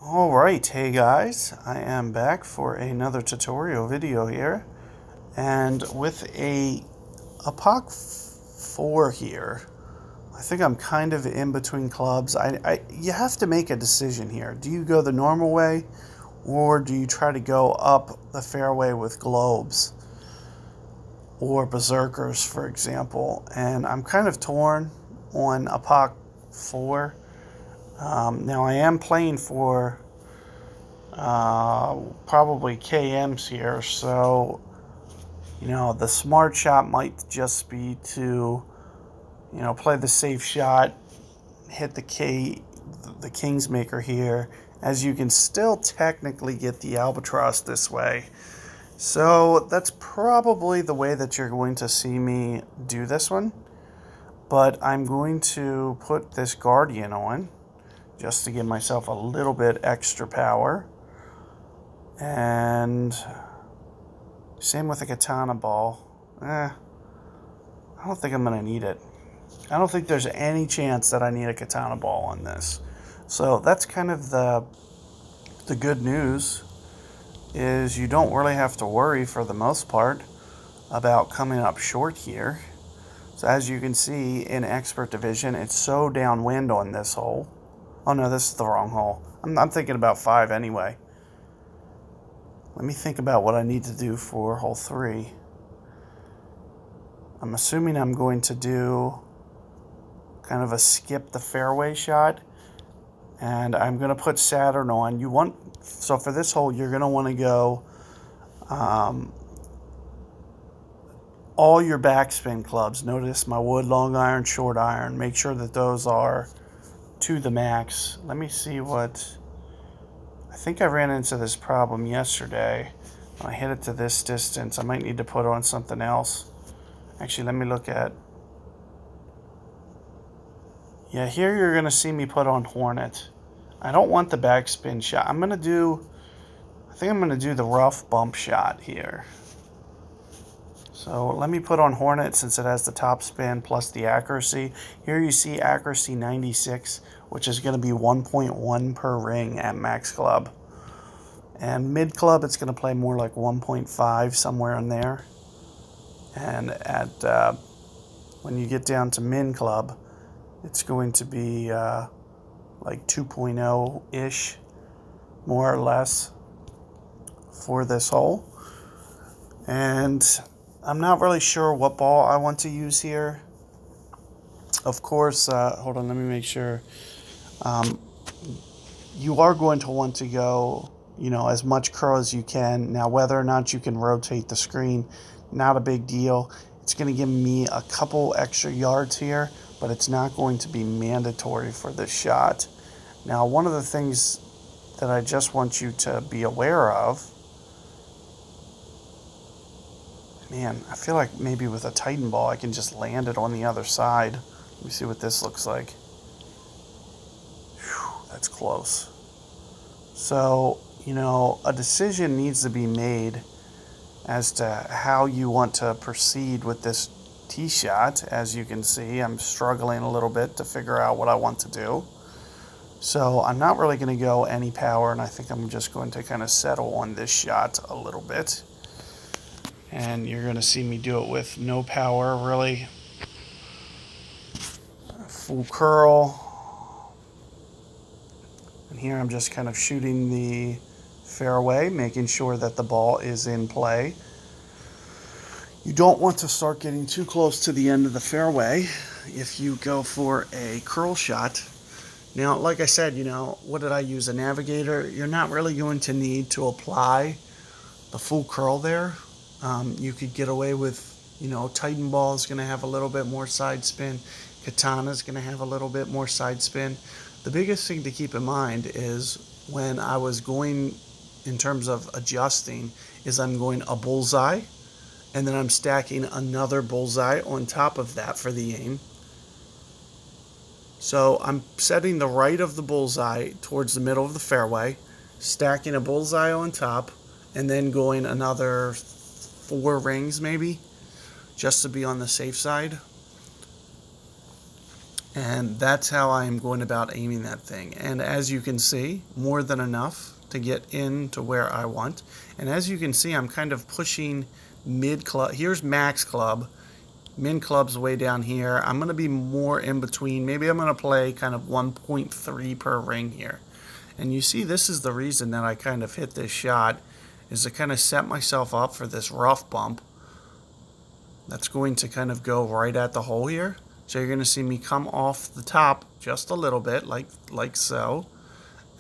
Alright, hey guys, I am back for another tutorial video here, and with a Apoc 4 here. I think I'm kind of in between clubs. You have to make a decision here. Do you go the normal way, or do you try to go up the fairway with globes or berserkers, for example? And I'm kind of torn on Apoc 4. Now I am playing for probably KMs here, so the smart shot might just be to play the safe shot, hit the Kingsmaker here, as you can still technically get the albatross this way. So that's probably the way that you're going to see me do this one, but I'm going to put this Guardian on just to give myself a little bit extra power. And same with the katana ball. I don't think I'm going to need it. I don't think there's any chance that I need a katana ball on this. So that's kind of the good news, is you don't really have to worry for the most part about coming up short here. So as you can see in Expert Division, it's so downwind on this hole. Oh no, this is the wrong hole. I'm thinking about 5 anyway. Let me think about what I need to do for hole 3. I'm assuming I'm going to do kind of a skip the fairway shot, and I'm going to put Saturn on. So for this hole, you're going to want to go all your backspin clubs. Notice my wood, long iron, short iron. Make sure that those are to the max. Let me see what... I think I ran into this problem yesterday. When I hit it to this distance, I might need to put on something else. Actually, let me look at... Yeah, here you're going to see me put on Hornet. I don't want the backspin shot. I think I'm going to do the rough bump shot here. So let me put on Hornet since it has the top spin plus the accuracy. Here you see accuracy 96, which is going to be 1.1 per ring at max club. And mid club, it's going to play more like 1.5, somewhere in there. And at when you get down to min club, it's going to be like 2.0-ish, more or less, for this hole. And I'm not really sure what ball I want to use here. Of course, hold on, let me make sure. You are going to want to go, as much curl as you can. Now, whether or not you can rotate the screen, not a big deal. It's going to give me a couple extra yards here, but it's not going to be mandatory for this shot. Now, one of the things that I just want you to be aware of, man, I feel like maybe with a Titan ball, I can just land it on the other side. Let me see what this looks like. Whew, that's close. So, a decision needs to be made as to how you want to proceed with this tee shot. As you can see, I'm struggling a little bit to figure out what I want to do. So I'm not really going to go any power, and I think I'm just going to kind of settle on this shot a little bit. And you're going to see me do it with no power, really. Full curl. And here I'm just kind of shooting the fairway, making sure that the ball is in play. You don't want to start getting too close to the end of the fairway if you go for a curl shot. Now, like I said, what did I use? A Navigator? You're not really going to need to apply the full curl there. You could get away with, Titan ball is going to have a little bit more side spin. Katana is going to have a little bit more side spin. The biggest thing to keep in mind is when I was going, in terms of adjusting, is I'm going a bullseye, and then I'm stacking another bullseye on top of that for the aim. So I'm setting the right of the bullseye towards the middle of the fairway, stacking a bullseye on top, and then going another 4 rings maybe, just to be on the safe side. And that's how I'm going about aiming that thing. And as you can see, more than enough to get into where I want. And as you can see, I'm kind of pushing mid club. Here's max club. Min club's way down here. I'm going to be more in between. Maybe I'm going to play kind of 1.3 per ring here. And you see, this is the reason that I kind of hit this shot, is to kind of set myself up for this rough bump that's going to kind of go right at the hole here. So you're going to see me come off the top just a little bit, like so.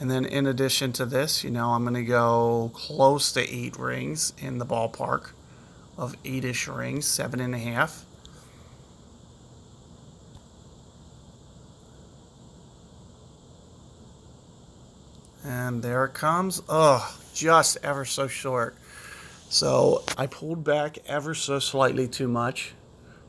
And then in addition to this, you know, I'm going to go close to 8 rings, in the ballpark of 8-ish rings, 7.5. And there it comes. Oh, just ever so short. So I pulled back ever so slightly too much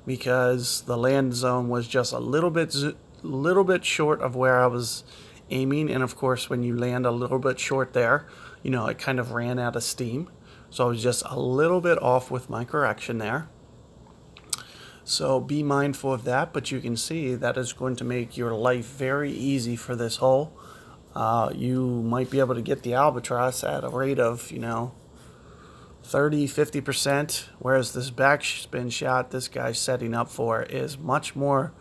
because the land zone was just a little bit short of where I was aiming. And of course, when you land a little bit short there, you know, it kind of ran out of steam. So I was just a little bit off with my correction there. So be mindful of that, but you can see that is going to make your life very easy for this hole. You might be able to get the albatross at a rate of, you know, 30-50%, whereas this backspin shot this guy's setting up for is much more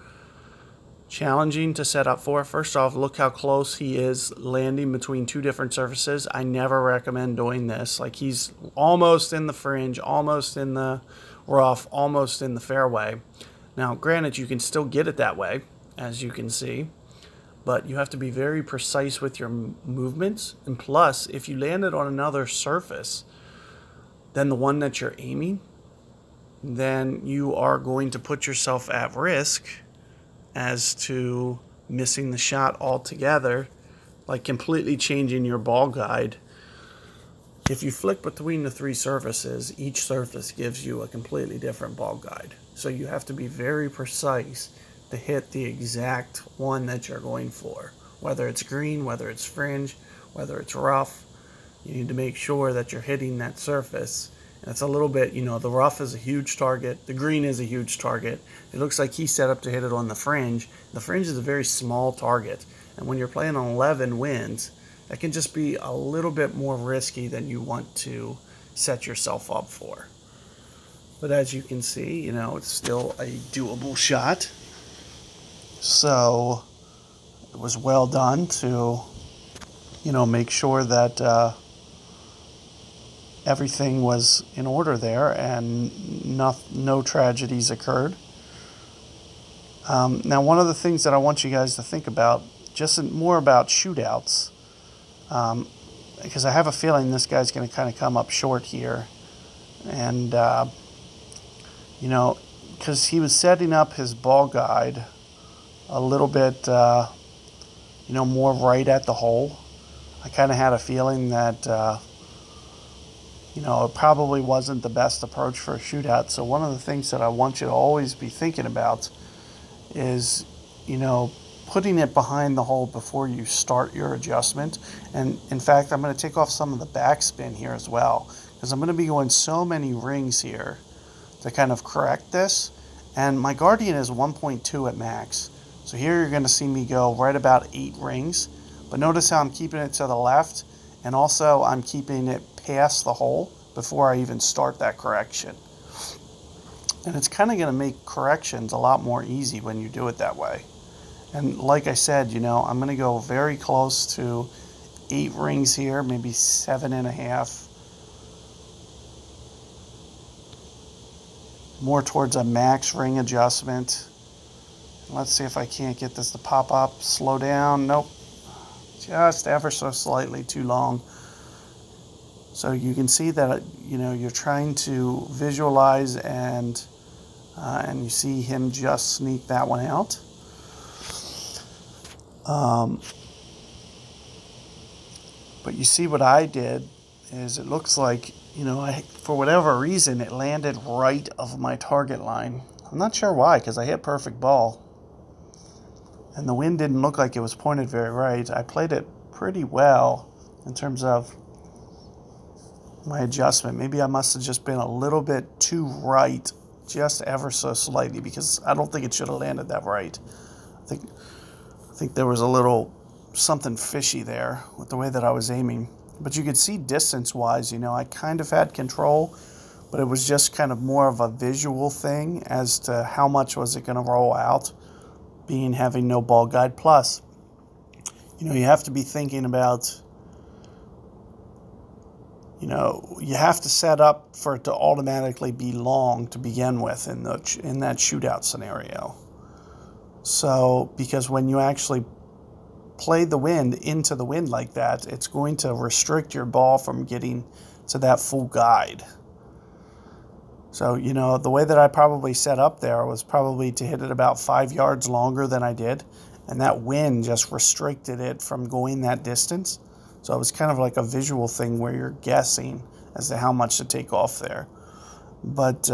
challenging to set up for. First off, look how close he is landing between 2 different surfaces. I never recommend doing this. Like, he's almost in the fringe, almost in the rough, almost in the fairway. Now, granted, you can still get it that way, as you can see, but you have to be very precise with your movements. And plus, if you land it on another surface than the one that you're aiming, then you are going to put yourself at risk as to missing the shot altogether, like completely changing your ball guide. If you flick between the 3 surfaces, each surface gives you a completely different ball guide. So you have to be very precise to hit the exact one that you're going for. Whether it's green, whether it's fringe, whether it's rough, you need to make sure that you're hitting that surface. And it's a little bit, you know, the rough is a huge target. The green is a huge target. It looks like he's set up to hit it on the fringe. The fringe is a very small target. And when you're playing on 11 wins, that can just be a little bit more risky than you want to set yourself up for. But as you can see, you know, it's still a doable shot. So it was well done to, you know, make sure that everything was in order there and no tragedies occurred. Now, one of the things that I want you guys to think about, just more about shootouts, because I have a feeling this guy's going to kind of come up short here. And, you know, because he was setting up his ball guide a little bit, you know, more right at the hole. I kind of had a feeling that, you know, it probably wasn't the best approach for a shootout. So one of the things that I want you to always be thinking about is, you know, putting it behind the hole before you start your adjustment. And in fact, I'm going to take off some of the backspin here as well, because I'm going to be going so many rings here to kind of correct this. And my Guardian is 1.2 at max. So here you're going to see me go right about 8 rings. But notice how I'm keeping it to the left, and also I'm keeping it past the hole before I even start that correction. And it's kind of going to make corrections a lot more easy when you do it that way. And like I said, you know, I'm going to go very close to 8 rings here, maybe 7.5. More towards a max ring adjustment. Let's see if I can't get this to pop up. Slow down. Nope. Just ever so slightly too long. So you can see that, you know, you're trying to visualize, and you see him just sneak that one out. But you see what I did is it looks like, you know, for whatever reason, it landed right of my target line. I'm not sure why, because I hit perfect ball. And the wind didn't look like it was pointed very right. I played it pretty well in terms of my adjustment. Maybe I must have just been a little bit too right, just ever so slightly, because I don't think it should have landed that right. I think there was a little something fishy there with the way that I was aiming. But you could see distance-wise, you know, I kind of had control, but it was just kind of more of a visual thing as to how much was it going to roll out, being having no ball guide. Plus, you know, you have to be thinking about, you know, you have to set up for it to automatically be long to begin with in that shootout scenario. So, because when you actually play the wind into the wind like that, it's going to restrict your ball from getting to that full guide. So, you know, the way that I probably set up there was probably to hit it about 5 yards longer than I did, and that wind just restricted it from going that distance. So it was kind of like a visual thing where you're guessing as to how much to take off there. But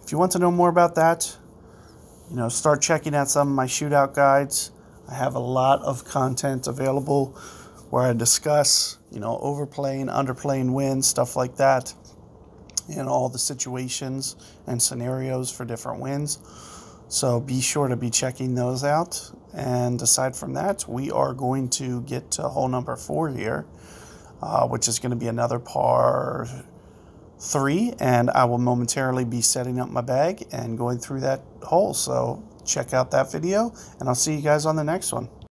if you want to know more about that, you know, start checking out some of my shootout guides. I have a lot of content available where I discuss, you know, overplaying, underplaying wind, stuff like that, and all the situations and scenarios for different winds. So be sure to be checking those out. And aside from that, we are going to get to hole number 4 here, which is going to be another par 3, and I will momentarily be setting up my bag and going through that hole. So check out that video, and I'll see you guys on the next one.